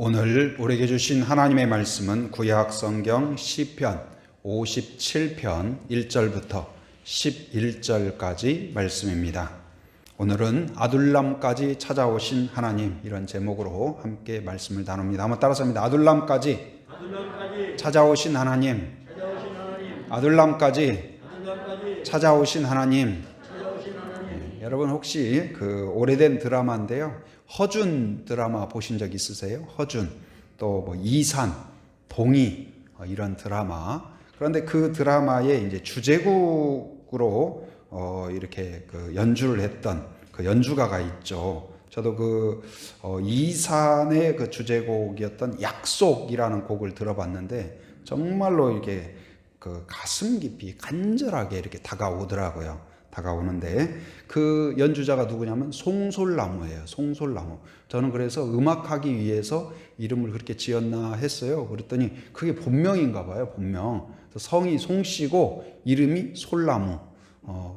오늘 우리에게 주신 하나님의 말씀은 구약 성경 시편 57편 1절부터 11절까지 말씀입니다. 오늘은 아둘람까지 찾아오신 하나님, 이런 제목으로 함께 말씀을 나눕니다. 한번 따라서 합니다. 아둘람까지 찾아오신 하나님, 아둘람까지 찾아오신 하나님. 여러분 혹시 그 오래된 드라마인데요, 허준 드라마 보신 적 있으세요? 허준, 또 뭐 이산, 동의, 이런 드라마. 그런데 그 드라마의 이제 주제곡으로 이렇게 그 연주를 했던 그 연주가가 있죠. 저도 그 이산의 그 주제곡이었던 약속이라는 곡을 들어봤는데 정말로 이렇게 그 가슴 깊이 간절하게 이렇게 다가오더라고요. 다가오는데 그 연주자가 누구냐면 송솔나무예요. 송솔나무. 저는 그래서 음악하기 위해서 이름을 그렇게 지었나 했어요. 그랬더니 그게 본명인가 봐요. 본명. 성이 송씨고 이름이 솔나무.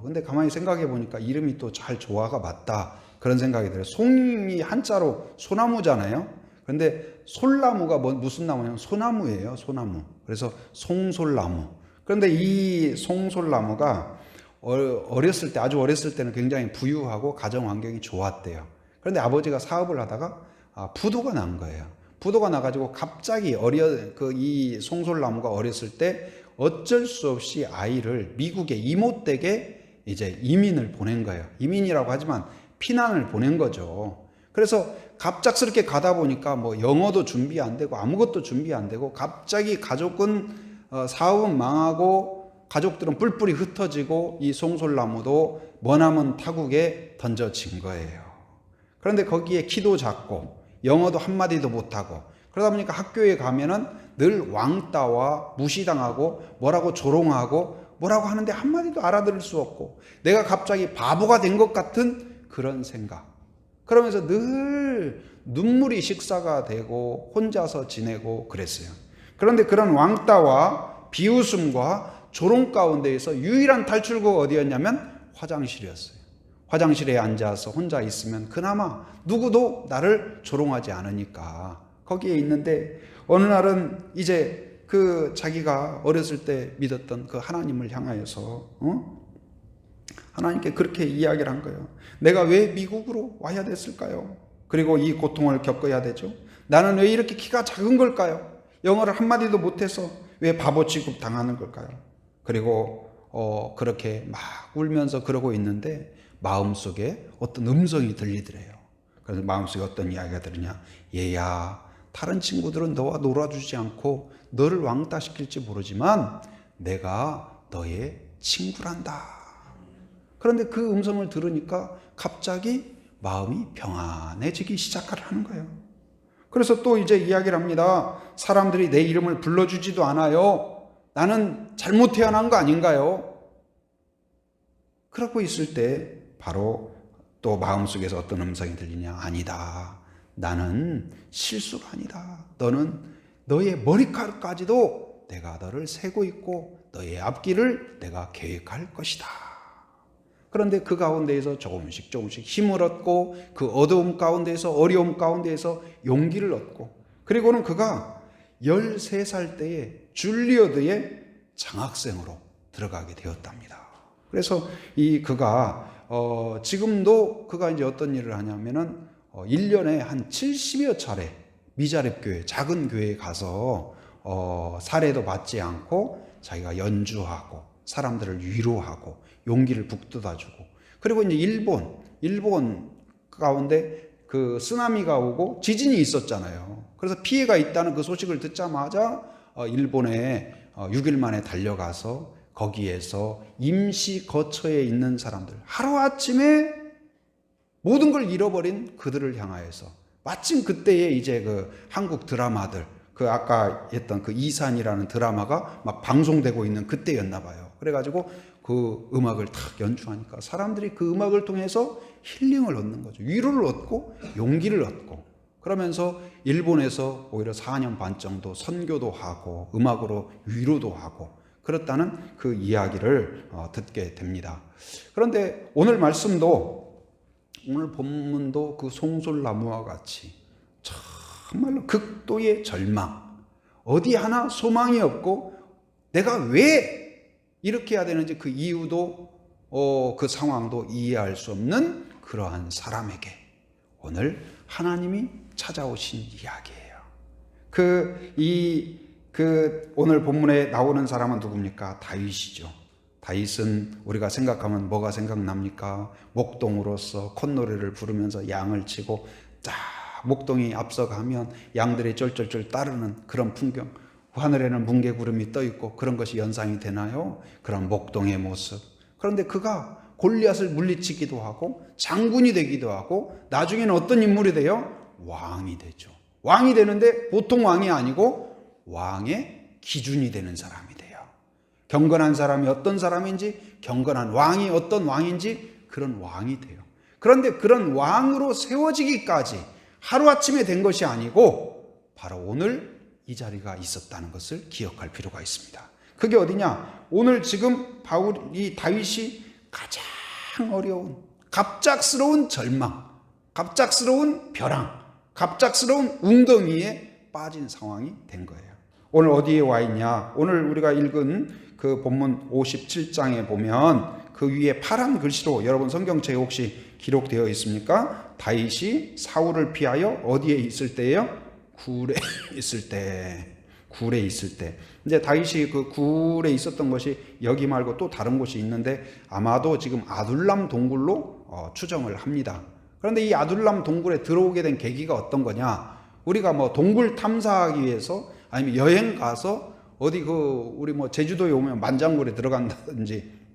근데 가만히 생각해 보니까 이름이 또 잘 조화가 맞다, 그런 생각이 들어요. 송이 한자로 소나무잖아요. 그런데 솔나무가 무슨 나무냐면 소나무예요. 소나무. 그래서 송솔나무. 그런데 이 송솔나무가 어렸을 때, 아주 어렸을 때는 굉장히 부유하고 가정 환경이 좋았대요. 그런데 아버지가 사업을 하다가 부도가 난 거예요. 부도가 나가지고 갑자기 이 송솔나무가 어렸을 때 어쩔 수 없이 아이를 미국의 이모댁에 이제 이민을 보낸 거예요. 이민이라고 하지만 피난을 보낸 거죠. 그래서 갑작스럽게 가다 보니까 뭐 영어도 준비 안 되고 아무것도 준비 안 되고, 갑자기 가족은 사업은 망하고 가족들은 뿔뿔이 흩어지고 이 송솔나무도 머나먼 타국에 던져진 거예요. 그런데 거기에 키도 작고 영어도 한마디도 못하고, 그러다 보니까 학교에 가면은 늘 왕따와 무시당하고 뭐라고 조롱하고 뭐라고 하는데 한마디도 알아들을 수 없고, 내가 갑자기 바보가 된 것 같은 그런 생각. 그러면서 늘 눈물이 식사가 되고 혼자서 지내고 그랬어요. 그런데 그런 왕따와 비웃음과 조롱 가운데에서 유일한 탈출구가 어디였냐면 화장실이었어요. 화장실에 앉아서 혼자 있으면 그나마 누구도 나를 조롱하지 않으니까 거기에 있는데, 어느 날은 이제 그 자기가 어렸을 때 믿었던 그 하나님을 향하여서 하나님께 그렇게 이야기를 한 거예요. 내가 왜 미국으로 와야 됐을까요? 그리고 이 고통을 겪어야 되죠. 나는 왜 이렇게 키가 작은 걸까요? 영어를 한마디도 못해서 왜 바보 취급 당하는 걸까요? 그리고 그렇게 막 울면서 그러고 있는데 마음속에 어떤 음성이 들리더래요. 그래서 마음속에 어떤 이야기가 들으냐, 얘야, 다른 친구들은 너와 놀아주지 않고 너를 왕따시킬지 모르지만 내가 너의 친구란다. 그런데 그 음성을 들으니까 갑자기 마음이 평안해지기 시작하는 거예요. 그래서 또 이제 이야기를 합니다. 사람들이 내 이름을 불러주지도 않아요. 나는 잘못 태어난 거 아닌가요? 그러고 있을 때 바로 또 마음속에서 어떤 음성이 들리냐, 아니다, 나는 실수가 아니다. 너는 너의 머리카락까지도 내가 너를 세고 있고 너의 앞길을 내가 계획할 것이다. 그런데 그 가운데에서 조금씩 힘을 얻고, 그 어두움 가운데에서, 어려움 가운데에서 용기를 얻고, 그리고는 그가 13살 때에 줄리어드의 장학생으로 들어가게 되었답니다. 그래서 그가 지금도 그가 이제 어떤 일을 하냐면은 1년에 한 70여 차례 미자립 교회, 작은 교회에 가서 사례도 받지 않고 자기가 연주하고 사람들을 위로하고 용기를 북돋아주고, 그리고 이제 일본 가운데 그 쓰나미가 오고 지진이 있었잖아요. 그래서 피해가 있다는 그 소식을 듣자마자 일본에 6일 만에 달려가서 거기에서 임시 거처에 있는 사람들, 하루아침에 모든 걸 잃어버린 그들을 향하여서, 마침 그때에 이제 그 한국 드라마들, 그 아까 했던 그 이산이라는 드라마가 막 방송되고 있는 그때였나 봐요. 그래가지고 그 음악을 탁 연주하니까 사람들이 그 음악을 통해서 힐링을 얻는 거죠. 위로를 얻고 용기를 얻고, 그러면서 일본에서 오히려 4년 반 정도 선교도 하고 음악으로 위로도 하고 그렇다는 그 이야기를 듣게 됩니다. 그런데 오늘 말씀도, 오늘 본문도 그 송솔나무와 같이 참 정말로 극도의 절망, 어디 하나 소망이 없고 내가 왜 이렇게 해야 되는지 그 이유도 그 상황도 이해할 수 없는 그러한 사람에게 오늘 하나님이 찾아오신 이야기예요. 오늘 본문에 나오는 사람은 누굽니까? 다윗이죠. 다윗은 우리가 생각하면 뭐가 생각납니까? 목동으로서 콧노래를 부르면서 양을 치고 쫙 목동이 앞서가면 양들이 쫄쫄쫄 따르는 그런 풍경, 하늘에는 뭉게구름이 떠 있고 그런 것이 연상이 되나요? 그런 목동의 모습. 그런데 그가 골리앗을 물리치기도 하고 장군이 되기도 하고 나중에는 어떤 인물이 돼요? 왕이 되죠. 왕이 되는데 보통 왕이 아니고 왕의 기준이 되는 사람이 돼요. 경건한 사람이 어떤 사람인지, 경건한 왕이 어떤 왕인지 그런 왕이 돼요. 그런데 그런 왕으로 세워지기까지 하루아침에 된 것이 아니고 바로 오늘 이 자리가 있었다는 것을 기억할 필요가 있습니다. 그게 어디냐? 오늘 지금 이 다윗이 가장 어려운 갑작스러운 절망, 갑작스러운 벼랑, 갑작스러운 웅덩이에 빠진 상황이 된 거예요. 오늘 어디에 와 있냐? 오늘 우리가 읽은 그 본문 57장에 보면 그 위에 파란 글씨로 여러분 성경책에 혹시 기록되어 있습니까? 다윗이 사울을 피하여 어디에 있을 때예요? 굴에 있을 때. 굴에 있을 때. 이제 다윗이 그 굴에 있었던 것이 여기 말고 또 다른 곳이 있는데 아마도 지금 아둘람 동굴로 추정을 합니다. 그런데 이 아둘람 동굴에 들어오게 된 계기가 어떤 거냐? 우리가 뭐 동굴 탐사하기 위해서 아니면 여행 가서 어디 우리 뭐 제주도에 오면 만장굴에 들어간다든지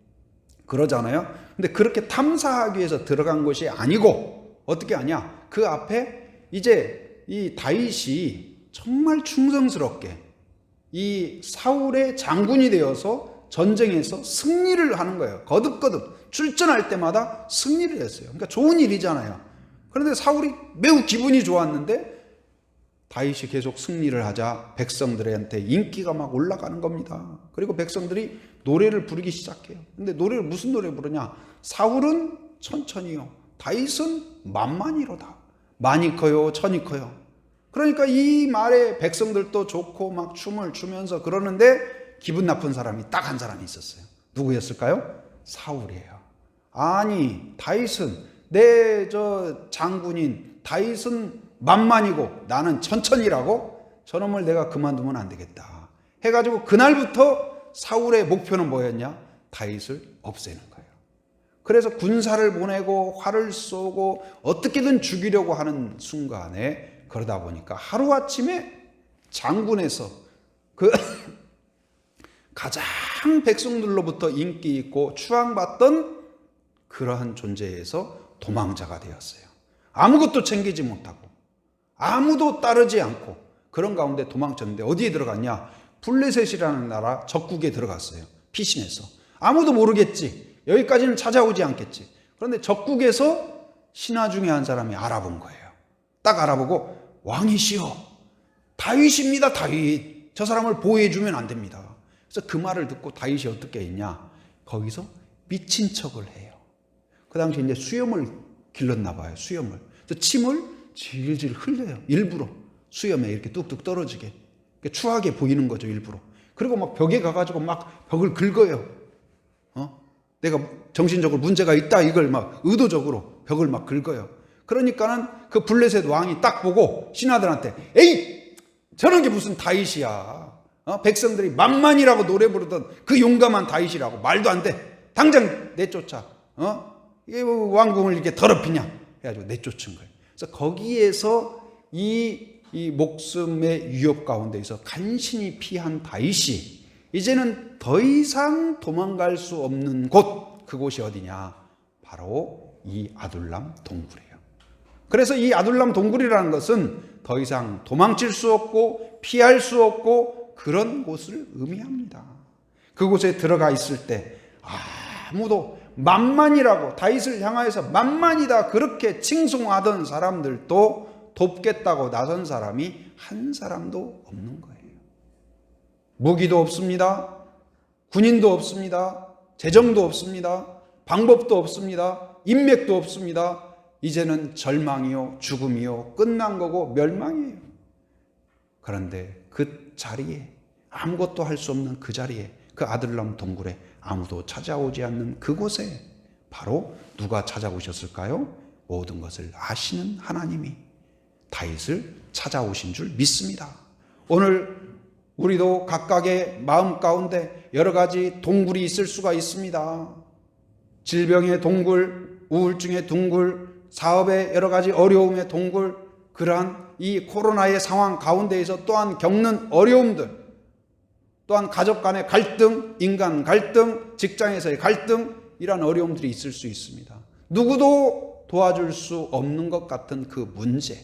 그러잖아요. 근데 그렇게 탐사하기 위해서 들어간 것이 아니고 어떻게 하냐? 그 앞에 이제 이 다윗이 정말 충성스럽게 이 사울의 장군이 되어서 전쟁에서 승리를 하는 거예요. 거듭거듭 출전할 때마다 승리를 했어요. 그러니까 좋은 일이잖아요. 그런데 사울이 매우 기분이 좋았는데 다윗이 계속 승리를 하자 백성들한테 인기가 막 올라가는 겁니다. 그리고 백성들이 노래를 부르기 시작해요. 근데 노래를 무슨 노래 부르냐? 사울은 천천히요, 다윗은 만만히로다. 많이 커요, 천이 커요. 그러니까 이 말에 백성들도 좋고 막 춤을 추면서 그러는데 기분 나쁜 사람이 딱 한 사람이 있었어요. 누구였을까요? 사울이에요. 아니, 다윗은 내 장군인 다윗은 만만이고 나는 천천히라고? 저놈을 내가 그만두면 안 되겠다 해가지고 그날부터 사울의 목표는 뭐였냐? 다윗을 없애는 거예요. 그래서 군사를 보내고 활을 쏘고 어떻게든 죽이려고 하는 순간에 그러다 보니까 하루아침에 장군에서 가장 백성들로부터 인기 있고 추앙받던 그러한 존재에서 도망자가 되었어요. 아무것도 챙기지 못하고 아무도 따르지 않고 그런 가운데 도망쳤는데 어디에 들어갔냐? 블레셋이라는 나라 적국에 들어갔어요. 피신해서. 아무도 모르겠지. 여기까지는 찾아오지 않겠지. 그런데 적국에서 신하 중에 한 사람이 알아본 거예요. 딱 알아보고 왕이시여, 다윗입니다. 다윗. 저 사람을 보호해주면 안 됩니다. 그래서 그 말을 듣고 다윗이 어떻게 했냐? 거기서 미친 척을 해요. 그 당시에 이제 수염을 길렀나 봐요. 수염을. 그래서 침을 질질 흘려요. 일부러 수염에 이렇게 뚝뚝 떨어지게. 추하게 보이는 거죠, 일부러. 그리고 막 벽에 가가지고 막 벽을 긁어요. 내가 정신적으로 문제가 있다 이걸 막 의도적으로 벽을 막 긁어요. 그러니까는 그 블레셋 왕이 딱 보고 신하들한테 에이, 저런 게 무슨 다윗이야. 백성들이 만만이라고 노래 부르던 그 용감한 다윗이라고 말도 안 돼. 당장 내쫓아. 이 왕궁을 이렇게 더럽히냐 해가지고 내쫓은 거예요. 그래서 거기에서 이 목숨의 위협 가운데에서 간신히 피한 다윗이 이제는 더 이상 도망갈 수 없는 곳, 그곳이 어디냐? 바로 이 아둘람 동굴이에요. 그래서 이 아둘람 동굴이라는 것은 더 이상 도망칠 수 없고 피할 수 없고 그런 곳을 의미합니다. 그곳에 들어가 있을 때 아무도 만만이라고 다윗을 향하여서 만만이다 그렇게 칭송하던 사람들도 돕겠다고 나선 사람이 한 사람도 없는 거예요. 무기도 없습니다. 군인도 없습니다. 재정도 없습니다. 방법도 없습니다. 인맥도 없습니다. 이제는 절망이요, 죽음이요, 끝난 거고 멸망이에요. 그런데 그 자리에, 아무것도 할 수 없는 그 자리에, 그 아들람 동굴에 아무도 찾아오지 않는 그곳에 바로 누가 찾아오셨을까요? 모든 것을 아시는 하나님이 다윗을 찾아오신 줄 믿습니다. 오늘 우리도 각각의 마음 가운데 여러 가지 동굴이 있을 수가 있습니다. 질병의 동굴, 우울증의 동굴, 사업의 여러 가지 어려움의 동굴, 그러한 이 코로나의 상황 가운데에서 또한 겪는 어려움들, 또한 가족 간의 갈등, 인간 갈등, 직장에서의 갈등, 이러한 어려움들이 있을 수 있습니다. 누구도 도와줄 수 없는 것 같은 그 문제,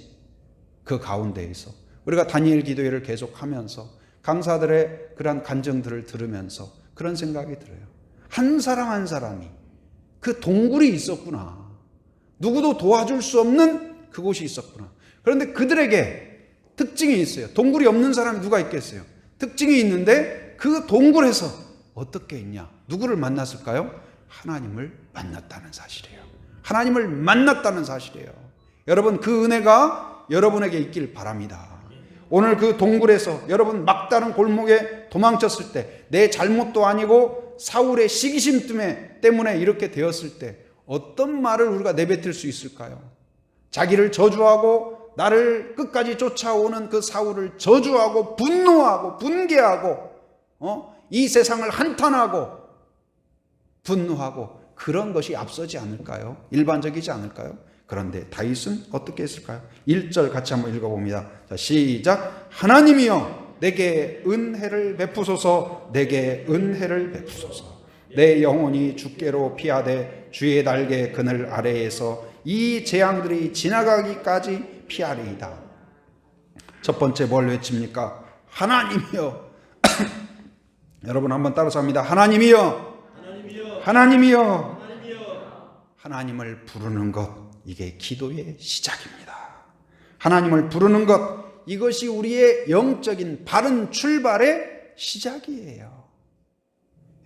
그 가운데에서 우리가 다니엘 기도회를 계속하면서 강사들의 그러한 간증들을 들으면서 그런 생각이 들어요. 한 사람 한 사람이 그 동굴이 있었구나. 누구도 도와줄 수 없는 그곳이 있었구나. 그런데 그들에게 특징이 있어요. 동굴이 없는 사람이 누가 있겠어요? 특징이 있는데 그 동굴에서 어떻게 있냐? 누구를 만났을까요? 하나님을 만났다는 사실이에요. 하나님을 만났다는 사실이에요. 여러분, 그 은혜가 여러분에게 있길 바랍니다. 오늘 그 동굴에서 여러분 막다른 골목에 도망쳤을 때, 내 잘못도 아니고 사울의 시기심 때문에 이렇게 되었을 때 어떤 말을 우리가 내뱉을 수 있을까요? 자기를 저주하고 나를 끝까지 쫓아오는 그 사울을 저주하고 분노하고 분개하고 이 세상을 한탄하고 분노하고 그런 것이 앞서지 않을까요? 일반적이지 않을까요? 그런데 다윗은 어떻게 했을까요? 1절 같이 한번 읽어봅니다. 자, 시작. 하나님이여 내게 은혜를 베푸소서. 내게 은혜를 베푸소서. 내 영혼이 주께로 피하되 주의 날개 그늘 아래에서 이 재앙들이 지나가기까지 피하리이다. 첫 번째 뭘 외칩니까? 하나님이여. 여러분 한번 따라서 합니다. 하나님이여. 하나님이여. 하나님이여. 하나님을 부르는 것, 이게 기도의 시작입니다. 하나님을 부르는 것, 이것이 우리의 영적인 바른 출발의 시작이에요.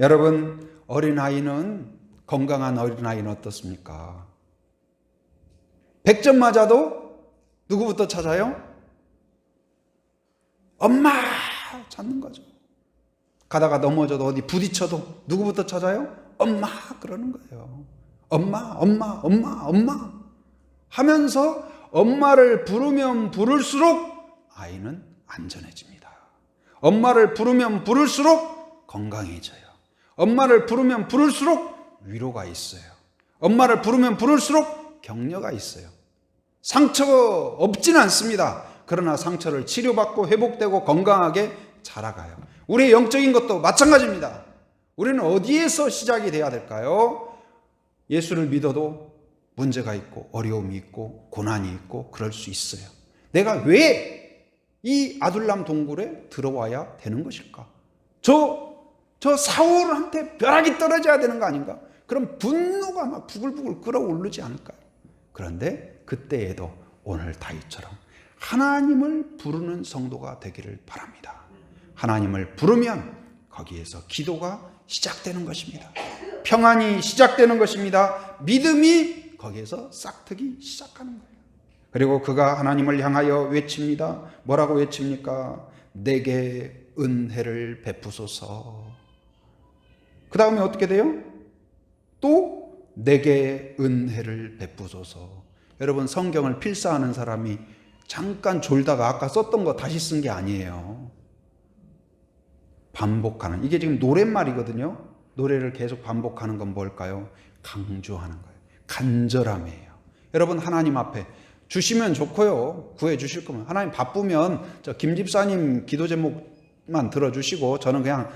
여러분, 어린아이는, 건강한 어린아이는 어떻습니까? 100점 맞아도 누구부터 찾아요? 엄마 찾는 거죠. 가다가 넘어져도 어디 부딪혀도 누구부터 찾아요? 엄마 그러는 거예요. 엄마 엄마 엄마 엄마 하면서 엄마를 부르면 부를수록 아이는 안전해집니다. 엄마를 부르면 부를수록 건강해져요. 엄마를 부르면 부를수록 위로가 있어요. 엄마를 부르면 부를수록 격려가 있어요. 상처가 없지는 않습니다. 그러나 상처를 치료받고 회복되고 건강하게 자라가요. 우리의 영적인 것도 마찬가지입니다. 우리는 어디에서 시작이 돼야 될까요? 예수를 믿어도 문제가 있고 어려움이 있고 고난이 있고 그럴 수 있어요. 내가 왜 이 아둘람 동굴에 들어와야 되는 것일까? 저 사울한테 벼락이 떨어져야 되는 거 아닌가? 그럼 분노가 막 부글부글 끓어오르지 않을까요? 그런데 그때에도 오늘 다윗처럼 하나님을 부르는 성도가 되기를 바랍니다. 하나님을 부르면 거기에서 기도가 시작되는 것입니다. 평안이 시작되는 것입니다. 믿음이 거기에서 싹트기 시작하는 거예요. 그리고 그가 하나님을 향하여 외칩니다. 뭐라고 외칩니까? 내게 은혜를 베푸소서. 그 다음에 어떻게 돼요? 또 내게 은혜를 베푸소서. 여러분, 성경을 필사하는 사람이 잠깐 졸다가 아까 썼던 거 다시 쓴 게 아니에요. 반복하는, 이게 지금 노랫말이거든요. 노래를 계속 반복하는 건 뭘까요? 강조하는 거예요. 간절함이에요. 여러분, 하나님 앞에 주시면 좋고요. 구해 주실 거면. 하나님 바쁘면 저 김 집사님 기도 제목만 들어주시고 저는 그냥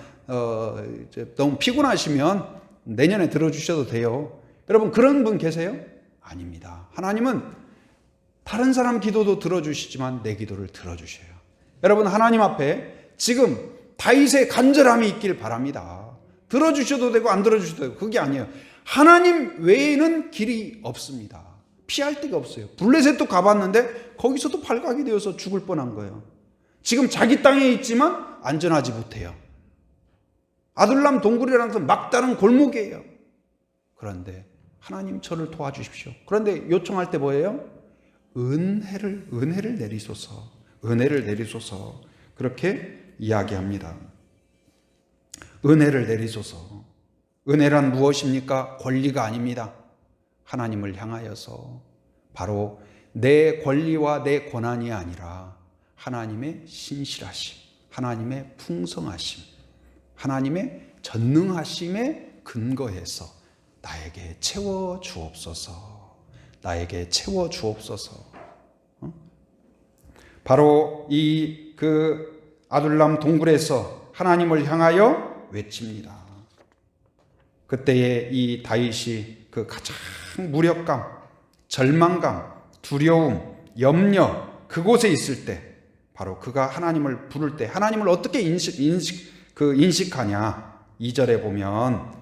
너무 피곤하시면 내년에 들어주셔도 돼요. 여러분, 그런 분 계세요? 아닙니다. 하나님은 다른 사람 기도도 들어주시지만 내 기도를 들어주셔요. 여러분, 하나님 앞에 지금 다윗의 간절함이 있길 바랍니다. 들어주셔도 되고 안 들어주셔도 되고 그게 아니에요. 하나님 외에는 길이 없습니다. 피할 데가 없어요. 블레셋도 가봤는데 거기서도 발각이 되어서 죽을 뻔한 거예요. 지금 자기 땅에 있지만 안전하지 못해요. 아둘람 동굴이라는 것은 막다른 골목이에요. 그런데 하나님 저를 도와주십시오. 그런데 요청할 때 뭐예요? 은혜를 내리소서. 은혜를 내리소서. 그렇게 이야기합니다. 은혜를 내리소서. 은혜란 무엇입니까? 권리가 아닙니다. 하나님을 향하여서 바로 내 권리와 내 권한이 아니라 하나님의 신실하심, 하나님의 풍성하심, 하나님의 전능하심에 근거해서 나에게 채워 주옵소서. 나에게 채워 주옵소서. 바로 이 아둘람 동굴에서 하나님을 향하여 외칩니다. 그때에 이 다윗이 그 가장 무력감, 절망감, 두려움, 염려 그곳에 있을 때 바로 그가 하나님을 부를 때 하나님을 어떻게 인식하냐. 2절에 보면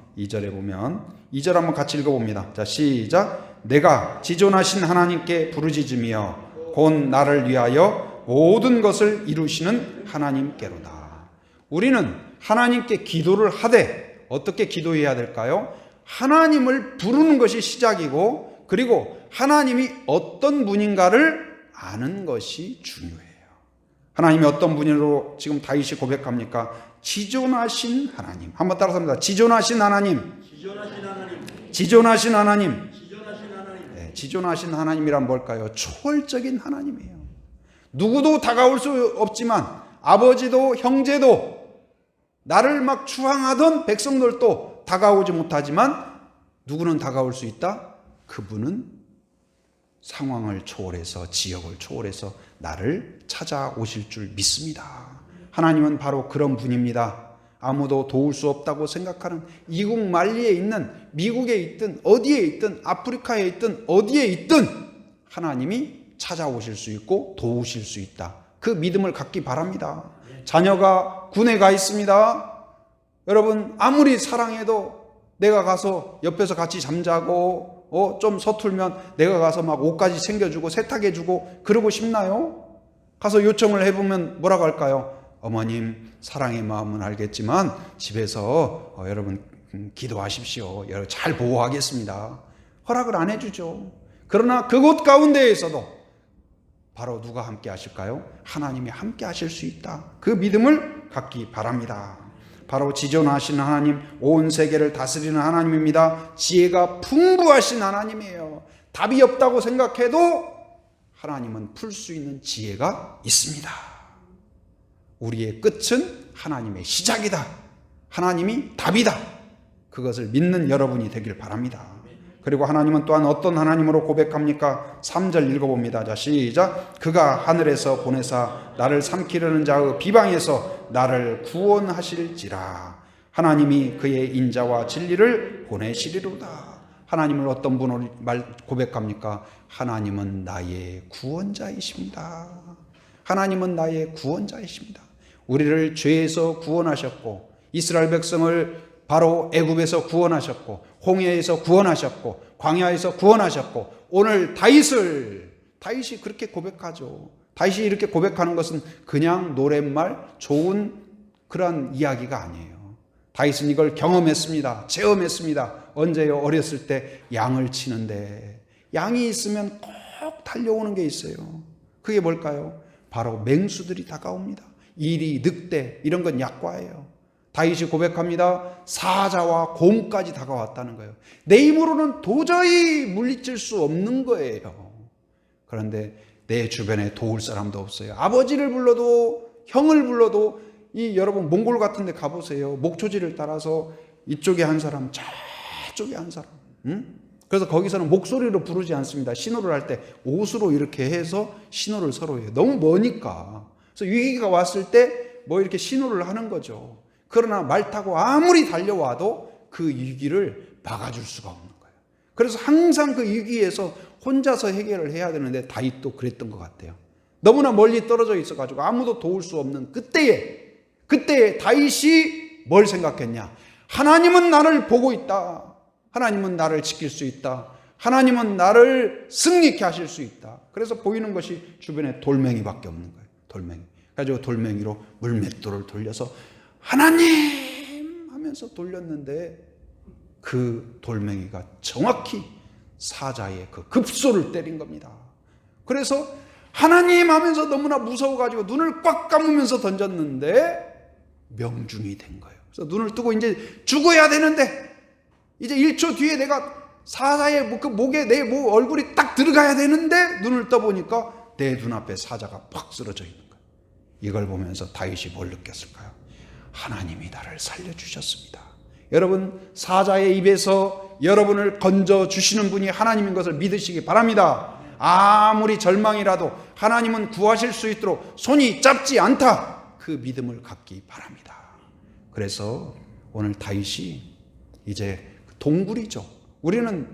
2절 한번 같이 읽어봅니다. 자, 시작. 내가 지존하신 하나님께 부르짖으며 곧 나를 위하여 모든 것을 이루시는 하나님께로다. 우리는 하나님께 기도를 하되 어떻게 기도해야 될까요? 하나님을 부르는 것이 시작이고 그리고 하나님이 어떤 분인가를 아는 것이 중요해요. 하나님이 어떤 분으로 지금 다윗이 고백합니까? 지존하신 하나님. 한번 따라서 합니다. 지존하신 하나님. 지존하신 하나님. 네, 지존하신 하나님이란 뭘까요? 초월적인 하나님이에요. 누구도 다가올 수 없지만 아버지도 형제도 나를 막 추앙하던 백성들도 다가오지 못하지만 누구는 다가올 수 있다? 그분은 상황을 초월해서 지역을 초월해서 나를 찾아오실 줄 믿습니다. 하나님은 바로 그런 분입니다. 아무도 도울 수 없다고 생각하는 이국 만리에 있는 미국에 있든 어디에 있든 아프리카에 있든 어디에 있든 하나님이 찾아오실 수 있고 도우실 수 있다. 그 믿음을 갖기 바랍니다. 자녀가 군에 가 있습니다. 여러분 아무리 사랑해도 내가 가서 옆에서 같이 잠자고 좀 서툴면 내가 가서 막 옷까지 챙겨주고 세탁해주고 그러고 싶나요? 가서 요청을 해보면 뭐라고 할까요? 어머님 사랑의 마음은 알겠지만 집에서 여러분 기도하십시오. 여러분 잘 보호하겠습니다. 허락을 안 해주죠. 그러나 그곳 가운데에서도 바로 누가 함께 하실까요? 하나님이 함께 하실 수 있다. 그 믿음을 갖기 바랍니다. 바로 지존하신 하나님, 온 세계를 다스리는 하나님입니다. 지혜가 풍부하신 하나님이에요. 답이 없다고 생각해도 하나님은 풀 수 있는 지혜가 있습니다. 우리의 끝은 하나님의 시작이다. 하나님이 답이다. 그것을 믿는 여러분이 되길 바랍니다. 그리고 하나님은 또한 어떤 하나님으로 고백합니까? 3절 읽어봅니다. 자, 시작. 그가 하늘에서 보내사 나를 삼키려는 자의 비방에서 나를 구원하실지라. 하나님이 그의 인자와 진리를 보내시리로다. 하나님을 어떤 분으로 고백합니까? 하나님은 나의 구원자이십니다. 하나님은 나의 구원자이십니다. 우리를 죄에서 구원하셨고 이스라엘 백성을 바로 애굽에서 구원하셨고 홍해에서 구원하셨고 광야에서 구원하셨고 오늘 다윗이 그렇게 고백하죠. 다윗이 이렇게 고백하는 것은 그냥 노랫말 좋은 그런 이야기가 아니에요. 다윗은 이걸 경험했습니다. 체험했습니다. 언제요? 어렸을 때 양을 치는데 양이 있으면 꼭 달려오는 게 있어요. 그게 뭘까요? 바로 맹수들이 다가옵니다. 이리, 늑대 이런 건 약과예요. 다윗이 고백합니다. 사자와 곰까지 다가왔다는 거예요. 내 힘으로는 도저히 물리칠 수 없는 거예요. 그런데 내 주변에 도울 사람도 없어요. 아버지를 불러도 형을 불러도 여러분 몽골 같은 데 가보세요. 목초지를 따라서 이쪽에 한 사람 저쪽에 한 사람 그래서 거기서는 목소리로 부르지 않습니다. 신호를 할 때 옷으로 이렇게 해서 신호를 서로 해요. 너무 머니까. 그래서 위기가 왔을 때 뭐 이렇게 신호를 하는 거죠. 그러나 말 타고 아무리 달려와도 그 위기를 막아줄 수가 없는 거예요. 그래서 항상 그 위기에서 혼자서 해결을 해야 되는데 다윗도 그랬던 것 같아요. 너무나 멀리 떨어져 있어가지고 아무도 도울 수 없는 그때에 다윗이 뭘 생각했냐? 하나님은 나를 보고 있다. 하나님은 나를 지킬 수 있다. 하나님은 나를 승리케 하실 수 있다. 그래서 보이는 것이 주변에 돌멩이밖에 없는 거예요. 돌멩이. 그래서 돌멩이로 물맷돌을 돌려서 하나님 하면서 돌렸는데 그 돌멩이가 정확히 사자의 그 급소를 때린 겁니다. 그래서 하나님 하면서 너무나 무서워가지고 눈을 꽉 감으면서 던졌는데 명중이 된 거예요. 그래서 눈을 뜨고 이제 죽어야 되는데 이제 1초 뒤에 내가 사자의 그 목에 내 얼굴이 딱 들어가야 되는데 눈을 떠보니까 내 눈앞에 사자가 팍 쓰러져 있는 거예요. 이걸 보면서 다윗이 뭘 느꼈을까요? 하나님이 나를 살려주셨습니다. 여러분, 사자의 입에서 여러분을 건져주시는 분이 하나님인 것을 믿으시기 바랍니다. 아무리 절망이라도 하나님은 구하실 수 있도록 손이 짧지 않다, 그 믿음을 갖기 바랍니다. 그래서 오늘 다윗이 이제 동굴이죠. 우리는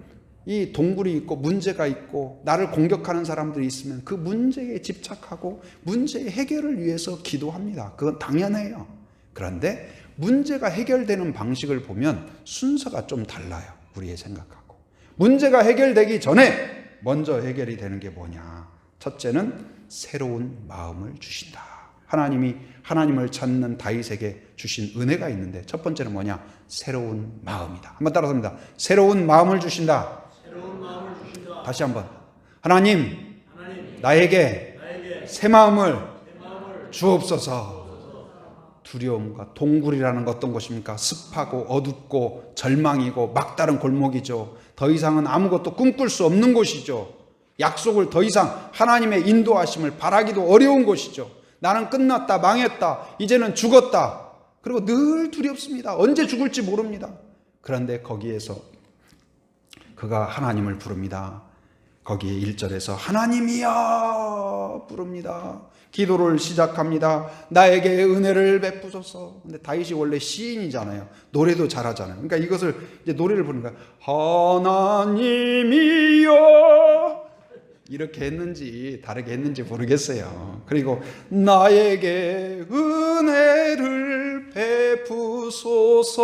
이 동굴이 있고 문제가 있고 나를 공격하는 사람들이 있으면 그 문제에 집착하고 문제의 해결을 위해서 기도합니다. 그건 당연해요. 그런데 문제가 해결되는 방식을 보면 순서가 좀 달라요. 우리의 생각하고. 문제가 해결되기 전에 먼저 해결이 되는 게 뭐냐? 첫째는 새로운 마음을 주신다. 하나님이 하나님을 찾는 다윗에게 주신 은혜가 있는데 첫 번째는 뭐냐? 새로운 마음이다. 한번 따라서 합니다. 새로운 마음을 주신다. 새로운 마음을 주신다. 다시 한번. 하나님 나에게 새 마음을 주옵소서. 두려움과 동굴이라는 것 어떤 것입니까? 습하고 어둡고 절망이고 막다른 골목이죠. 더 이상은 아무것도 꿈꿀 수 없는 곳이죠. 약속을 더 이상 하나님의 인도하심을 바라기도 어려운 곳이죠. 나는 끝났다, 망했다, 이제는 죽었다. 그리고 늘 두렵습니다. 언제 죽을지 모릅니다. 그런데 거기에서 그가 하나님을 부릅니다. 거기에 1절에서 하나님이여 부릅니다. 기도를 시작합니다. 나에게 은혜를 베푸소서. 근데 다윗이 원래 시인이잖아요. 노래도 잘하잖아요. 그러니까 이것을 이제 노래를 부르는 거야. 하나님이여, 이렇게 했는지 다르게 했는지 모르겠어요. 그리고 나에게 은혜를 베푸소서,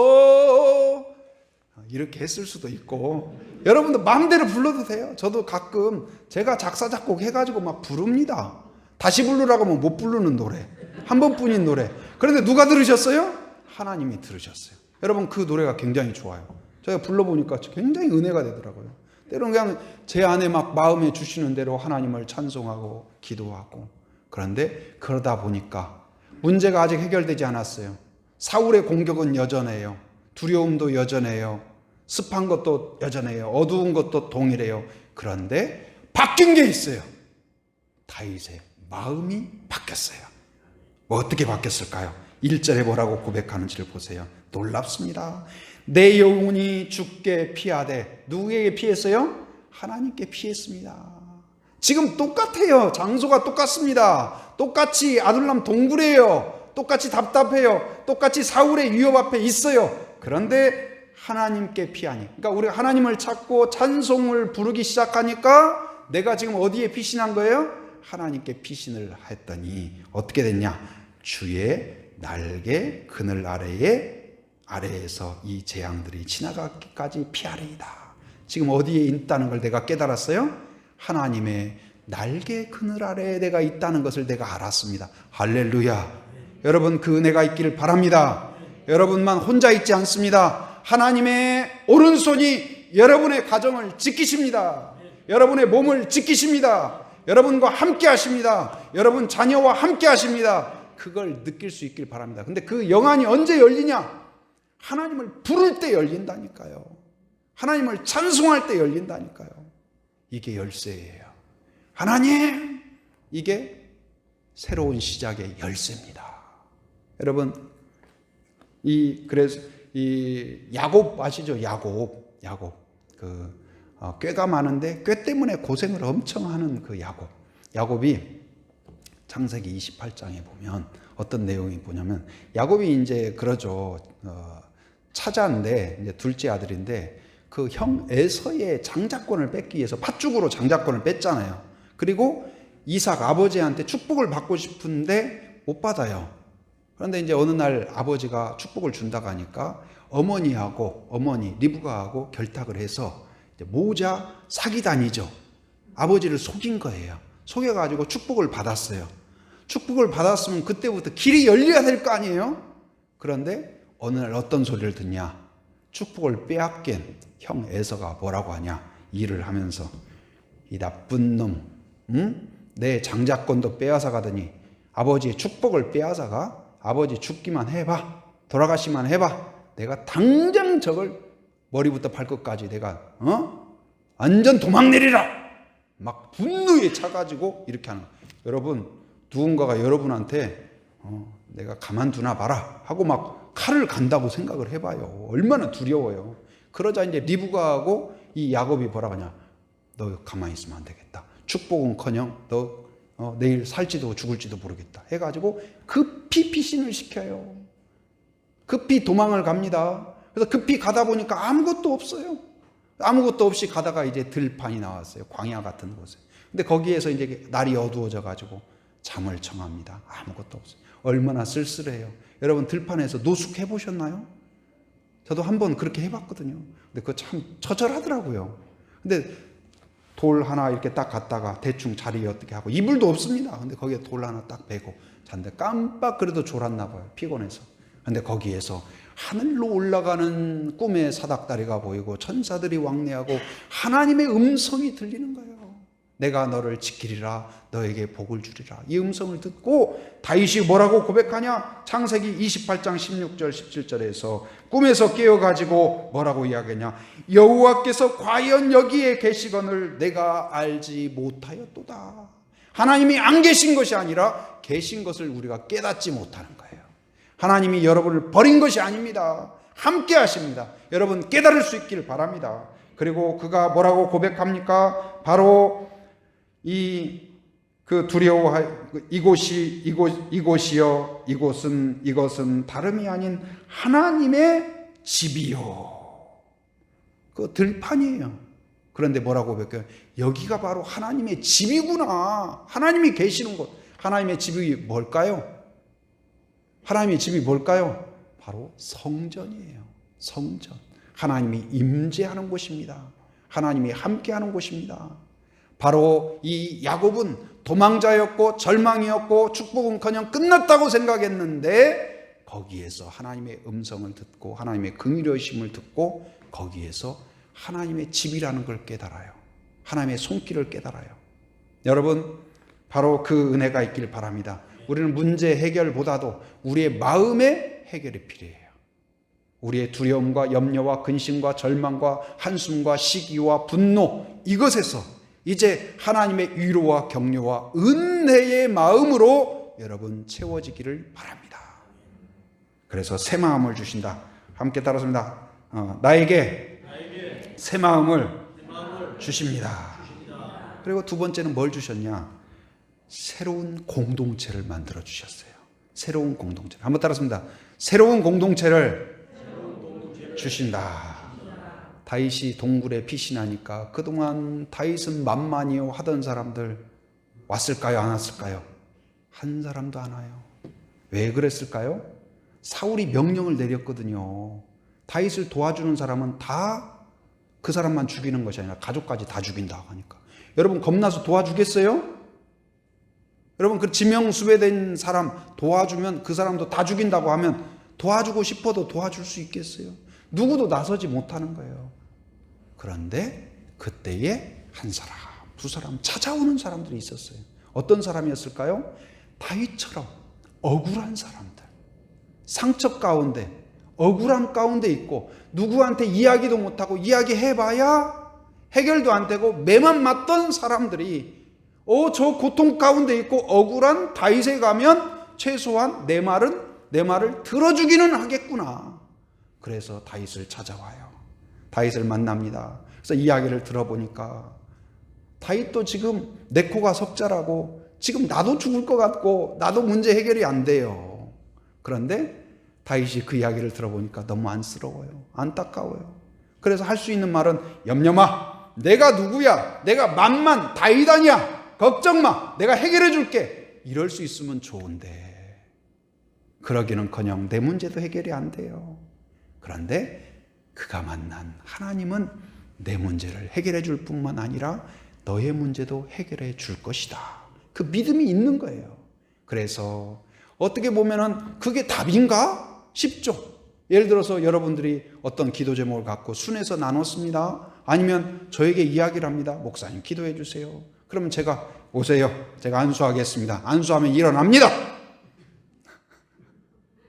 이렇게 했을 수도 있고, 여러분도 마음대로 불러도 돼요. 저도 가끔 제가 작사 작곡 해가지고 막 부릅니다. 다시 부르라고 하면 못 부르는 노래, 한 번뿐인 노래. 그런데 누가 들으셨어요? 하나님이 들으셨어요. 여러분, 그 노래가 굉장히 좋아요. 제가 불러보니까 굉장히 은혜가 되더라고요. 때로는 그냥 제 안에 막 마음에 주시는 대로 하나님을 찬송하고 기도하고. 그런데 그러다 보니까 문제가 아직 해결되지 않았어요. 사울의 공격은 여전해요. 두려움도 여전해요. 습한 것도 여전해요. 어두운 것도 동일해요. 그런데 바뀐 게 있어요. 다윗의 마음이 바뀌었어요. 뭐 어떻게 바뀌었을까요? 1절에 뭐라고 고백하는지를 보세요. 놀랍습니다. 내 영혼이 주께 피하되, 누구에게 피했어요? 하나님께 피했습니다. 지금 똑같아요. 장소가 똑같습니다. 똑같이 아둘람 동굴이에요. 똑같이 답답해요. 똑같이 사울의 위협 앞에 있어요. 그런데 하나님께 피하니, 그러니까 우리가 하나님을 찾고 찬송을 부르기 시작하니까 내가 지금 어디에 피신한 거예요? 하나님께 피신을 했더니 어떻게 됐냐? 주의 날개 그늘 아래에서 이 재앙들이 지나가기까지 피하리이다. 지금 어디에 있다는 걸 내가 깨달았어요? 하나님의 날개 그늘 아래에 내가 있다는 것을 내가 알았습니다. 할렐루야. 여러분, 그 은혜가 있기를 바랍니다. 여러분만 혼자 있지 않습니다. 하나님의 오른손이 여러분의 가정을 지키십니다. 여러분의 몸을 지키십니다. 여러분과 함께 하십니다. 여러분 자녀와 함께 하십니다. 그걸 느낄 수 있길 바랍니다. 근데 그 영안이 언제 열리냐? 하나님을 부를 때 열린다니까요. 하나님을 찬송할 때 열린다니까요. 이게 열쇠예요. 하나님, 이게 새로운 시작의 열쇠입니다. 여러분, 그래서 야곱 아시죠? 야곱. 꾀가 많은데 꾀 때문에 고생을 엄청 하는 그 야곱이 창세기 28장에 보면 어떤 내용이 뭐냐면, 야곱이 이제 그러죠. 차자인데 이제 둘째 아들인데 그 형 에서의 장자권을 뺏기 위해서 팥죽으로 장자권을 뺐잖아요. 그리고 이삭 아버지한테 축복을 받고 싶은데 못 받아요. 그런데 이제 어느 날 아버지가 축복을 준다고 하니까 어머니 리브가하고 결탁을 해서 모자 사기단이죠. 아버지를 속인 거예요. 속여가지고 축복을 받았어요. 축복을 받았으면 그때부터 길이 열려야 될 거 아니에요? 그런데 어느 날 어떤 소리를 듣냐? 축복을 빼앗긴 형 에서가 뭐라고 하냐? 일을 하면서, 이 나쁜 놈, 내 장자권도 빼앗아 가더니 아버지의 축복을 빼앗아가 아버지 죽기만 해봐, 돌아가시만 해봐, 내가 당장 저걸 머리부터 발끝까지 내가 완전 도망 내리라, 막 분노에 차가지고 이렇게 하는 거예요. 여러분, 누군가가 여러분한테 내가 가만두나 봐라 하고 막 칼을 간다고 생각을 해봐요. 얼마나 두려워요. 그러자 이제 리브가하고 이 야곱이 뭐라 하냐, 너 가만히 있으면 안 되겠다, 축복은커녕 너 내일 살지도 죽을지도 모르겠다 해가지고 급히 피신을 시켜요. 급히 도망을 갑니다. 그래서 급히 가다 보니까 아무것도 없어요. 아무것도 없이 가다가 이제 들판이 나왔어요. 광야 같은 곳에. 근데 거기에서 이제 날이 어두워져 가지고 잠을 청합니다. 아무것도 없어요. 얼마나 쓸쓸해요. 여러분, 들판에서 노숙해 보셨나요? 저도 한번 그렇게 해봤거든요. 근데 그거 참 처절하더라고요. 근데 돌 하나 이렇게 딱 갔다가 대충 자리에 어떻게 하고, 이불도 없습니다. 근데 거기에 돌 하나 딱 베고 잤는데 깜빡 그래도 졸았나 봐요. 피곤해서. 근데 거기에서 하늘로 올라가는 꿈의 사닥다리가 보이고 천사들이 왕래하고 하나님의 음성이 들리는 거예요. 내가 너를 지키리라, 너에게 복을 주리라. 이 음성을 듣고 다윗이 뭐라고 고백하냐? 창세기 28장 16절 17절에서 꿈에서 깨어가지고 뭐라고 이야기하냐? 여호와께서 과연 여기에 계시거늘 내가 알지 못하였도다. 하나님이 안 계신 것이 아니라 계신 것을 우리가 깨닫지 못하는 거예요. 하나님이 여러분을 버린 것이 아닙니다. 함께 하십니다. 여러분, 깨달을 수 있기를 바랍니다. 그리고 그가 뭐라고 고백합니까? 바로 이곳이요, 이것은 다름이 아닌 하나님의 집이요. 그 들판이에요. 그런데 뭐라고 고백해요? 여기가 바로 하나님의 집이구나. 하나님이 계시는 곳. 하나님의 집이 뭘까요? 하나님의 집이 뭘까요? 바로 성전이에요. 성전. 하나님이 임재하는 곳입니다. 하나님이 함께하는 곳입니다. 바로 이 야곱은 도망자였고 절망이었고 축복은커녕 끝났다고 생각했는데 거기에서 하나님의 음성을 듣고 하나님의 긍휼하심을 듣고 거기에서 하나님의 집이라는 걸 깨달아요. 하나님의 손길을 깨달아요. 여러분, 바로 그 은혜가 있길 바랍니다. 우리는 문제 해결보다도 우리의 마음의 해결이 필요해요. 우리의 두려움과 염려와 근심과 절망과 한숨과 시기와 분노, 이것에서 이제 하나님의 위로와 격려와 은혜의 마음으로 여러분 채워지기를 바랍니다. 그래서 새 마음을 주신다. 함께 따라합니다. 나에게 새 마음을 주십니다. 그리고 두 번째는 뭘 주셨냐? 새로운 공동체를 만들어 주셨어요. 새로운 공동체. 한번 따라합니다. 새로운 공동체를 주신다. 다윗이 동굴에 피신하니까 그동안 다윗은 만만이요 하던 사람들 왔을까요? 안 왔을까요? 한 사람도 안 와요. 왜 그랬을까요? 사울이 명령을 내렸거든요. 다윗을 도와주는 사람은 다 그 사람만 죽이는 것이 아니라 가족까지 다 죽인다고 하니까. 여러분, 겁나서 도와주겠어요? 여러분, 그 지명수배된 사람 도와주면 그 사람도 다 죽인다고 하면 도와주고 싶어도 도와줄 수 있겠어요? 누구도 나서지 못하는 거예요. 그런데 그때에 한 사람, 두 사람 찾아오는 사람들이 있었어요. 어떤 사람이었을까요? 다윗처럼 억울한 사람들, 상처 가운데, 억울함 가운데 있고 누구한테 이야기도 못하고 이야기해봐야 해결도 안 되고 매만 맞던 사람들이 저 고통 가운데 있고 억울한 다윗에 가면 최소한 내 말을 들어주기는 하겠구나. 그래서 다윗을 찾아와요. 다윗을 만납니다. 그래서 이야기를 들어보니까 다윗도 지금 내 코가 석자라고 지금 나도 죽을 것 같고 나도 문제 해결이 안 돼요. 그런데 다윗이 그 이야기를 들어보니까 너무 안쓰러워요. 안타까워요. 그래서 할 수 있는 말은 염려마, 내가 누구야? 내가 만만 다윗 아니야? 걱정 마. 내가 해결해 줄게. 이럴 수 있으면 좋은데 그러기는커녕 내 문제도 해결이 안 돼요. 그런데 그가 만난 하나님은 내 문제를 해결해 줄 뿐만 아니라 너의 문제도 해결해 줄 것이다. 그 믿음이 있는 거예요. 그래서 어떻게 보면은 그게 답인가 싶죠. 예를 들어서 여러분들이 어떤 기도 제목을 갖고 순에서 나눴습니다. 아니면 저에게 이야기를 합니다. 목사님 기도해 주세요. 그러면 제가 오세요. 제가 안수하겠습니다. 안수하면 일어납니다.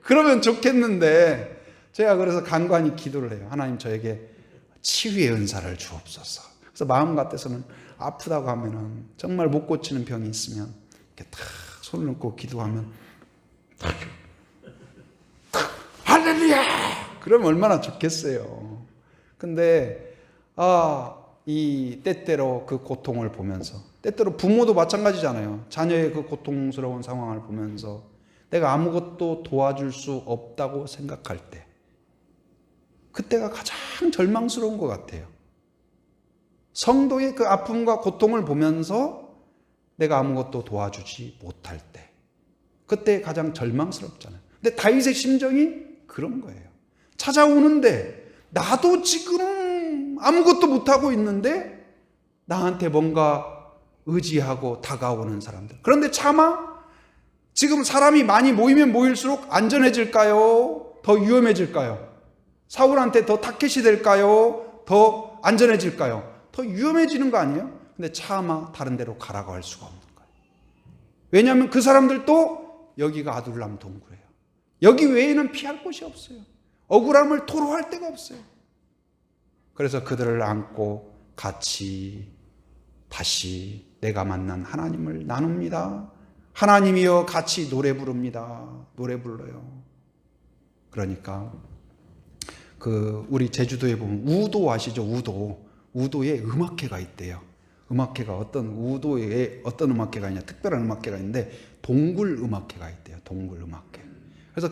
그러면 좋겠는데 제가 그래서 간간히 기도를 해요. 하나님 저에게 치유의 은사를 주옵소서. 그래서 마음 같아서는 아프다고 하면은 정말 못 고치는 병이 있으면 이렇게 탁 손을 놓고 기도하면 할렐루야! 그러면 얼마나 좋겠어요. 근데 이 때때로 그 고통을 보면서, 때때로 부모도 마찬가지잖아요. 자녀의 그 고통스러운 상황을 보면서 내가 아무것도 도와줄 수 없다고 생각할 때, 그때가 가장 절망스러운 것 같아요. 성도의 그 아픔과 고통을 보면서 내가 아무것도 도와주지 못할 때, 그때 가장 절망스럽잖아요. 근데 다윗의 심정이 그런 거예요. 찾아오는데 나도 지금 아무것도 못하고 있는데 나한테 뭔가 의지하고 다가오는 사람들. 그런데 차마 지금 사람이 많이 모이면 모일수록 안전해질까요? 더 위험해질까요? 사울한테 더 타켓이 될까요? 더 안전해질까요? 더 위험해지는 거 아니에요? 근데 차마 다른 데로 가라고 할 수가 없는 거예요. 왜냐하면 그 사람들도 여기가 아둘람 동굴이에요. 여기 외에는 피할 곳이 없어요. 억울함을 토로할 데가 없어요. 그래서 그들을 안고 같이 다시 내가 만난 하나님을 나눕니다. 하나님이여 같이 노래 부릅니다. 노래 불러요. 그러니까 우리 제주도에 보면 우도 아시죠? 우도에 음악회가 있대요. 음악회가 우도에 어떤 음악회가 있냐, 특별한 음악회가 있는데 동굴 음악회가 있대요. 동굴 음악회. 그래서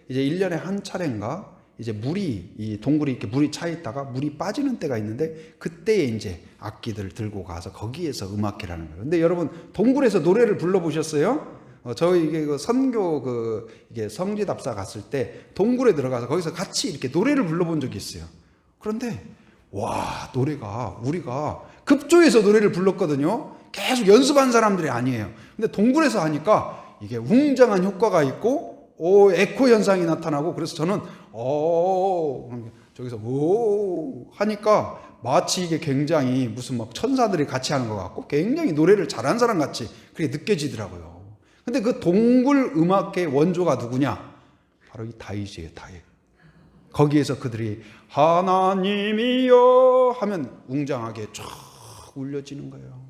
이제 1년에 한 차례인가 이제 이 동굴이 이렇게 물이 차 있다가 물이 빠지는 때가 있는데 그때에 이제 악기들 들고 가서 거기에서 음악회라는 거예요. 근데 여러분 동굴에서 노래를 불러보셨어요? 저희 이게 선교 이게 성지답사 갔을 때 동굴에 들어가서 거기서 같이 이렇게 노래를 불러본 적이 있어요. 그런데 와, 노래가 우리가 급조해서 노래를 불렀거든요. 계속 연습한 사람들이 아니에요. 근데 동굴에서 하니까 이게 웅장한 효과가 있고 에코 현상이 나타나고, 그래서 저는 저기서 하니까 마치 이게 굉장히 무슨 막 천사들이 같이 하는 것 같고 굉장히 노래를 잘하는 사람 같이 그렇게 느껴지더라고요. 근데 그 동굴 음악의 원조가 누구냐? 바로 이 다윗이에요. 다윗. 거기에서 그들이 하나님이여 하면 웅장하게 쫙 울려지는 거예요.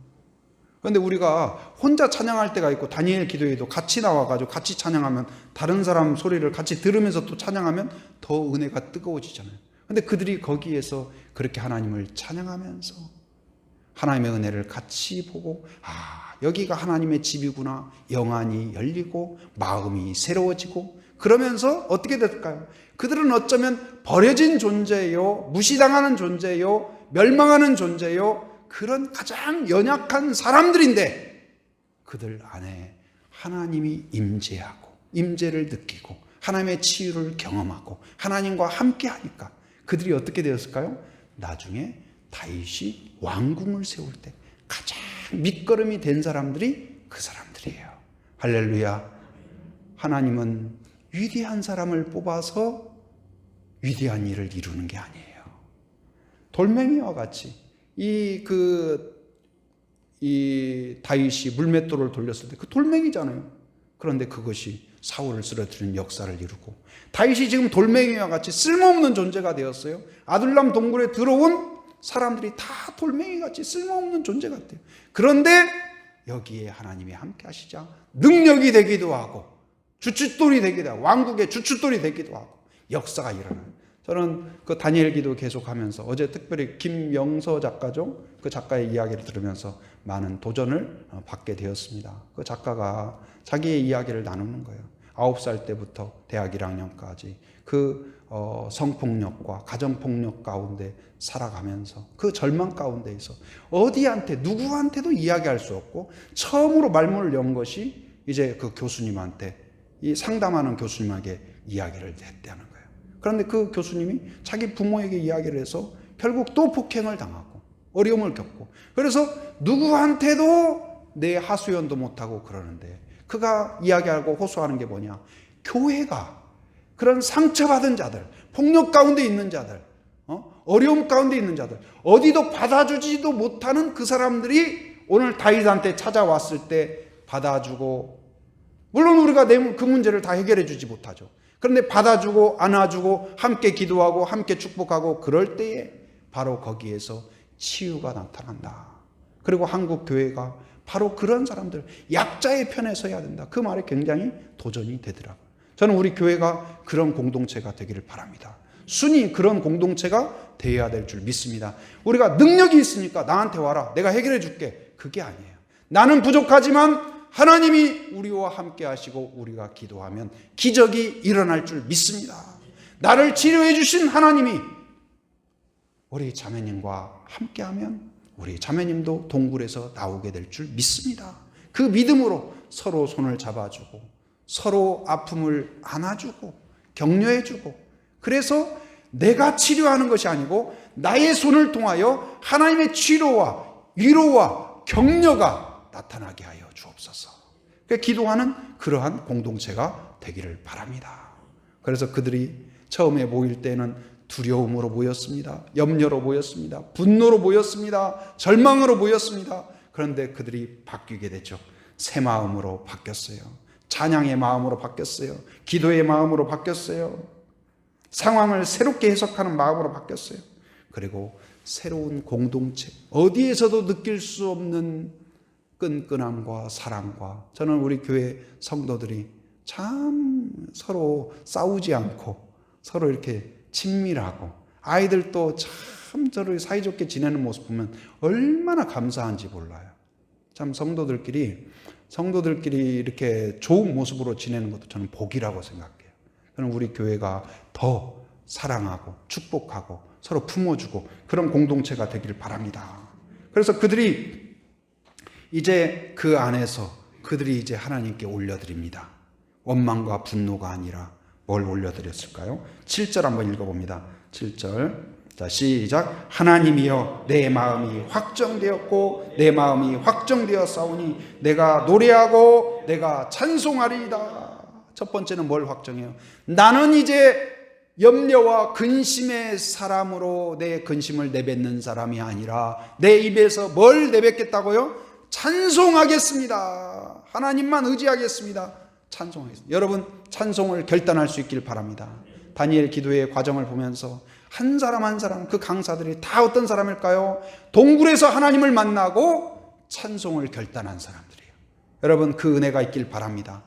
그런데 우리가 혼자 찬양할 때가 있고 다니엘 기도에도 같이 나와가지고 같이 찬양하면, 다른 사람 소리를 같이 들으면서 또 찬양하면 더 은혜가 뜨거워지잖아요. 그런데 그들이 거기에서 그렇게 하나님을 찬양하면서 하나님의 은혜를 같이 보고, 여기가 하나님의 집이구나, 영안이 열리고 마음이 새로워지고, 그러면서 어떻게 될까요? 그들은 어쩌면 버려진 존재요, 무시당하는 존재요, 멸망하는 존재요, 그런 가장 연약한 사람들인데 그들 안에 하나님이 임재하고 임재를 느끼고 하나님의 치유를 경험하고 하나님과 함께 하니까 그들이 어떻게 되었을까요? 나중에 다윗이 왕궁을 세울 때 가장 밑거름이 된 사람들이 그 사람들이에요. 할렐루야. 하나님은 위대한 사람을 뽑아서 위대한 일을 이루는 게 아니에요. 돌멩이와 같이 이 다윗이 물맷돌을 돌렸을 때 그 돌멩이잖아요. 그런데 그것이 사울을 쓰러뜨리는 역사를 이루고, 다윗이 지금 돌멩이와 같이 쓸모없는 존재가 되었어요. 아둘람 동굴에 들어온 사람들이 다 돌멩이같이 쓸모없는 존재 같아요. 그런데 여기에 하나님이 함께 하시자 능력이 되기도 하고 주춧돌이 되기도 하고 왕국의 주춧돌이 되기도 하고 역사가 일어나요. 저는 그 다니엘 기도 계속하면서 어제 특별히 김영서 작가죠. 그 작가의 이야기를 들으면서 많은 도전을 받게 되었습니다. 그 작가가 자기의 이야기를 나누는 거예요. 9살 때부터 대학 1학년까지 성폭력과 가정폭력 가운데 살아가면서 그 절망 가운데에서 누구한테도 이야기할 수 없고 처음으로 말문을 연 것이 이제 그 교수님한테, 이 상담하는 교수님에게 이야기를 했다는 거예요. 그런데 그 교수님이 자기 부모에게 이야기를 해서 결국 또 폭행을 당하고 어려움을 겪고, 그래서 누구한테도 내 하소연도 못하고 그러는데 그가 이야기하고 호소하는 게 뭐냐? 교회가 그런 상처받은 자들, 폭력 가운데 있는 자들, 어려움 가운데 있는 자들, 어디도 받아주지도 못하는 그 사람들이 오늘 다윗한테 찾아왔을 때 받아주고, 물론 우리가 그 문제를 다 해결해 주지 못하죠. 그런데 받아주고 안아주고 함께 기도하고 함께 축복하고 그럴 때에 바로 거기에서 치유가 나타난다. 그리고 한국 교회가 바로 그런 사람들, 약자의 편에 서야 된다. 그 말에 굉장히 도전이 되더라고요. 저는 우리 교회가 그런 공동체가 되기를 바랍니다. 순히 그런 공동체가 되어야 될 줄 믿습니다. 우리가 능력이 있으니까 나한테 와라, 내가 해결해 줄게, 그게 아니에요. 나는 부족하지만 하나님이 우리와 함께 하시고 우리가 기도하면 기적이 일어날 줄 믿습니다. 나를 치료해 주신 하나님이 우리 자매님과 함께하면 우리 자매님도 동굴에서 나오게 될 줄 믿습니다. 그 믿음으로 서로 손을 잡아주고 서로 아픔을 안아주고 격려해주고, 그래서 내가 치료하는 것이 아니고 나의 손을 통하여 하나님의 치료와 위로와 격려가 나타나게 하여 주옵소서. 기도하는 그러한 공동체가 되기를 바랍니다. 그래서 그들이 처음에 모일 때는 두려움으로 모였습니다. 염려로 모였습니다. 분노로 모였습니다. 절망으로 모였습니다. 그런데 그들이 바뀌게 됐죠. 새 마음으로 바뀌었어요. 찬양의 마음으로 바뀌었어요. 기도의 마음으로 바뀌었어요. 상황을 새롭게 해석하는 마음으로 바뀌었어요. 그리고 새로운 공동체, 어디에서도 느낄 수 없는 끈끈함과 사랑과, 저는 우리 교회 성도들이 참 서로 싸우지 않고 서로 이렇게 친밀하고, 아이들도 참 서로 사이좋게 지내는 모습 보면 얼마나 감사한지 몰라요. 참 성도들끼리 이렇게 좋은 모습으로 지내는 것도 저는 복이라고 생각해요. 저는 우리 교회가 더 사랑하고 축복하고 서로 품어주고 그런 공동체가 되길 바랍니다. 그래서 그들이 이제 그 안에서 그들이 이제 하나님께 올려드립니다. 원망과 분노가 아니라 뭘 올려드렸을까요? 7절 한번 읽어봅니다. 7절. 자, 시작. 하나님이여, 내 마음이 확정되었고 내 마음이 확정되었사오니 내가 노래하고 내가 찬송하리이다. 첫 번째는 뭘 확정해요? 나는 이제 염려와 근심의 사람으로 내 근심을 내뱉는 사람이 아니라 내 입에서 뭘 내뱉겠다고요? 찬송하겠습니다. 하나님만 의지하겠습니다. 찬송하겠습니다. 여러분, 찬송을 결단할 수 있길 바랍니다. 다니엘 기도의 과정을 보면서 한 사람 한 사람 그 강사들이 다 어떤 사람일까요? 동굴에서 하나님을 만나고 찬송을 결단한 사람들이에요. 여러분, 그 은혜가 있길 바랍니다.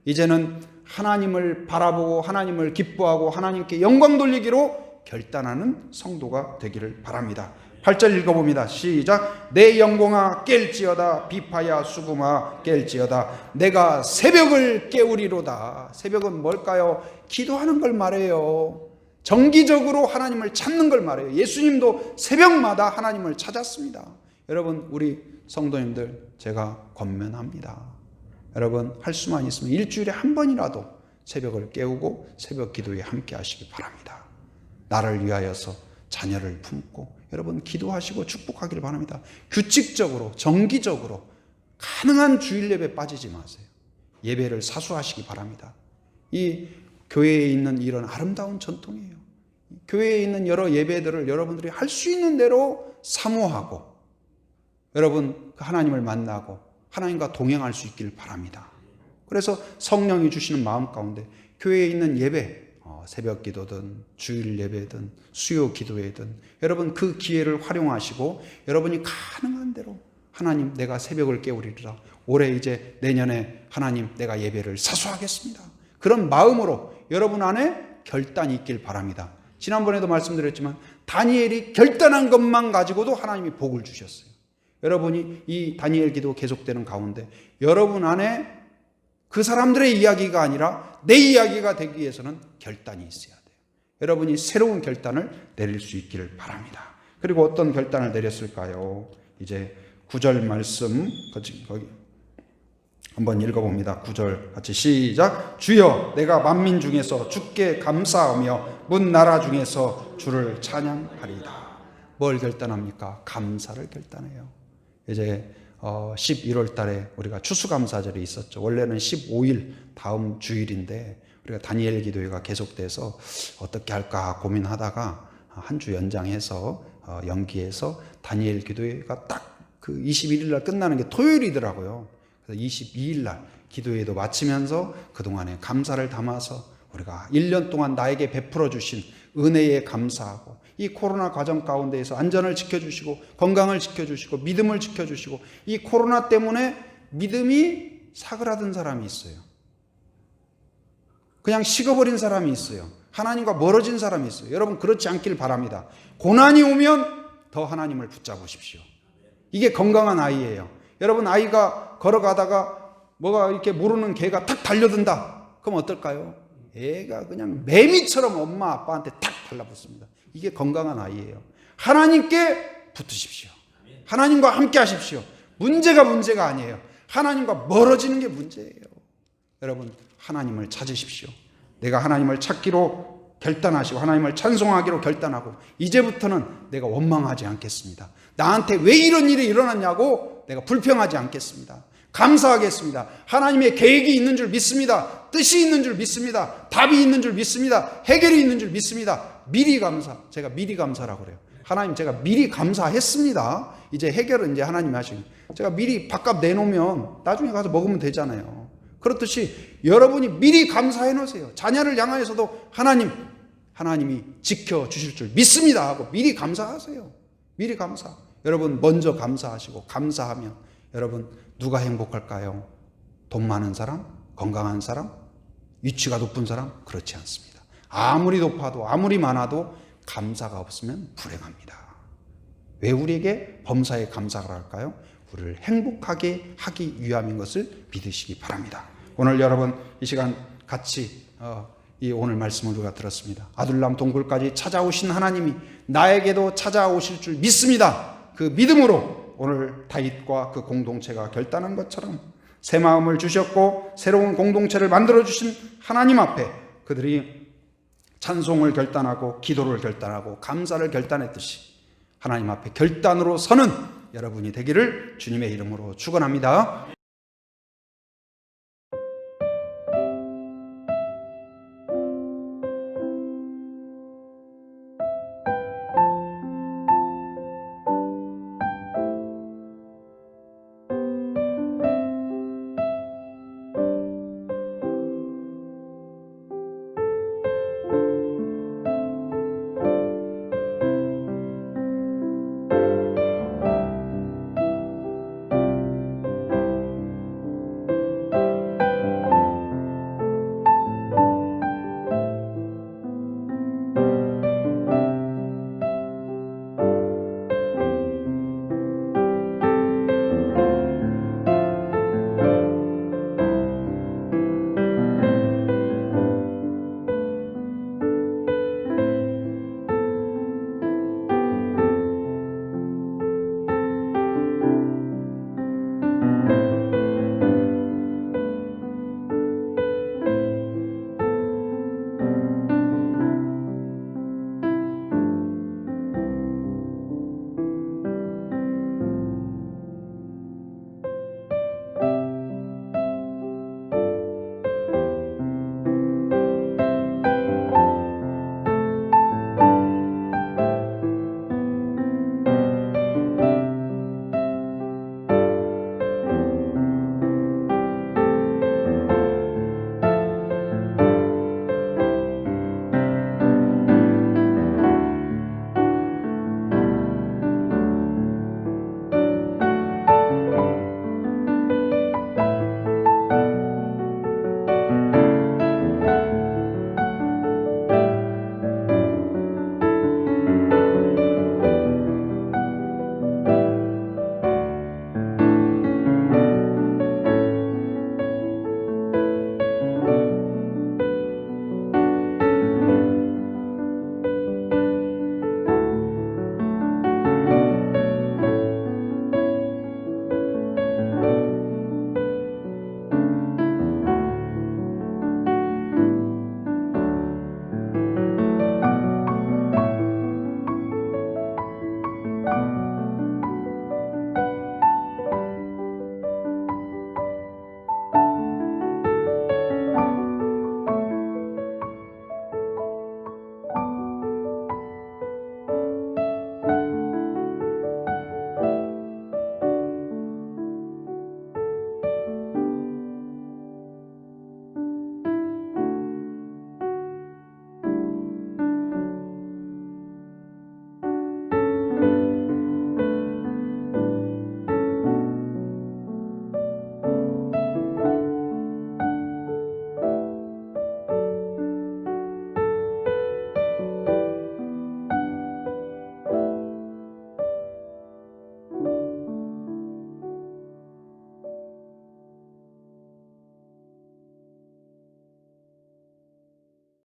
이제는 하나님을 바라보고 하나님을 기뻐하고 하나님께 영광 돌리기로 결단하는 성도가 되기를 바랍니다. 8절 읽어봅니다. 시작. 내 영광아 깰지어다, 비파야 수금아 깰지어다, 내가 새벽을 깨우리로다. 새벽은 뭘까요? 기도하는 걸 말해요. 정기적으로 하나님을 찾는 걸 말해요. 예수님도 새벽마다 하나님을 찾았습니다. 여러분, 우리 성도님들 제가 권면합니다. 여러분, 할 수만 있으면 일주일에 한 번이라도 새벽을 깨우고 새벽 기도에 함께 하시기 바랍니다. 나를 위하여서 자녀를 품고 여러분 기도하시고 축복하기를 바랍니다. 규칙적으로 정기적으로 가능한 주일 예배 빠지지 마세요. 예배를 사수하시기 바랍니다. 이 교회에 있는 이런 아름다운 전통이에요. 교회에 있는 여러 예배들을 여러분들이 할 수 있는 대로 사모하고 여러분 하나님을 만나고 하나님과 동행할 수 있길 바랍니다. 그래서 성령이 주시는 마음 가운데 교회에 있는 예배, 새벽 기도든 주일 예배든 수요 기도회든 여러분 그 기회를 활용하시고 여러분이 가능한 대로 하나님 내가 새벽을 깨우리라, 올해 이제 내년에 하나님 내가 예배를 사수하겠습니다. 그런 마음으로 여러분 안에 결단이 있길 바랍니다. 지난번에도 말씀드렸지만 다니엘이 결단한 것만 가지고도 하나님이 복을 주셨어요. 여러분이 이 다니엘 기도 계속되는 가운데 여러분 안에 그 사람들의 이야기가 아니라 내 이야기가 되기 위해서는 결단이 있어야 돼요. 여러분이 새로운 결단을 내릴 수 있기를 바랍니다. 그리고 어떤 결단을 내렸을까요? 이제 9절 말씀 거기 한번 읽어봅니다. 9절 같이 시작. 주여, 내가 만민 중에서 주께 감사하며 문 나라 중에서 주를 찬양하리이다. 뭘 결단합니까? 감사를 결단해요. 이제 11월 달에 우리가 추수감사절이 있었죠. 원래는 15일 다음 주일인데 우리가 다니엘 기도회가 계속돼서 어떻게 할까 고민하다가 한 주 연장해서 연기해서 다니엘 기도회가 딱 그 21일 날 끝나는 게 토요일이더라고요. 그래서 22일 날 기도회도 마치면서 그동안에 감사를 담아서 우리가 1년 동안 나에게 베풀어 주신 은혜에 감사하고 이 코로나 과정 가운데에서 안전을 지켜주시고 건강을 지켜주시고 믿음을 지켜주시고 이 코로나 때문에 믿음이 사그라든 사람이 있어요. 그냥 식어버린 사람이 있어요. 하나님과 멀어진 사람이 있어요. 여러분 그렇지 않길 바랍니다. 고난이 오면 더 하나님을 붙잡으십시오. 이게 건강한 아이예요. 여러분 아이가 걸어가다가 뭐가 이렇게 모르는 개가 탁 달려든다. 그럼 어떨까요? 애가 그냥 매미처럼 엄마 아빠한테 탁 달라붙습니다. 이게 건강한 아이예요. 하나님께 붙으십시오. 하나님과 함께 하십시오. 문제가 아니에요. 하나님과 멀어지는 게 문제예요. 여러분 하나님을 찾으십시오. 내가 하나님을 찾기로 결단하시고 하나님을 찬송하기로 결단하고 이제부터는 내가 원망하지 않겠습니다. 나한테 왜 이런 일이 일어났냐고 내가 불평하지 않겠습니다. 감사하겠습니다. 하나님의 계획이 있는 줄 믿습니다. 뜻이 있는 줄 믿습니다. 답이 있는 줄 믿습니다. 해결이 있는 줄 믿습니다. 미리 감사. 제가 미리 감사라고 그래요. 하나님 제가 미리 감사했습니다. 이제 해결은 이제 하나님이 하시고 제가 미리 밥값 내놓으면 나중에 가서 먹으면 되잖아요. 그렇듯이 여러분이 미리 감사해 놓으세요. 자녀를 향하여서도 하나님이 지켜주실 줄 믿습니다 하고 미리 감사하세요. 미리 감사. 여러분 먼저 감사하시고 감사하면 여러분 누가 행복할까요? 돈 많은 사람? 건강한 사람? 위치가 높은 사람? 그렇지 않습니다. 아무리 높아도 아무리 많아도 감사가 없으면 불행합니다. 왜 우리에게 범사에 감사를 할까요? 우리를 행복하게 하기 위함인 것을 믿으시기 바랍니다. 오늘 여러분 이 시간 같이 이 오늘 말씀을 우리가 들었습니다. 아둘람 동굴까지 찾아오신 하나님이 나에게도 찾아오실 줄 믿습니다. 그 믿음으로 오늘 다윗과 그 공동체가 결단한 것처럼 새 마음을 주셨고 새로운 공동체를 만들어주신 하나님 앞에 그들이 찬송을 결단하고 기도를 결단하고 감사를 결단했듯이 하나님 앞에 결단으로 서는 여러분이 되기를 주님의 이름으로 축원합니다.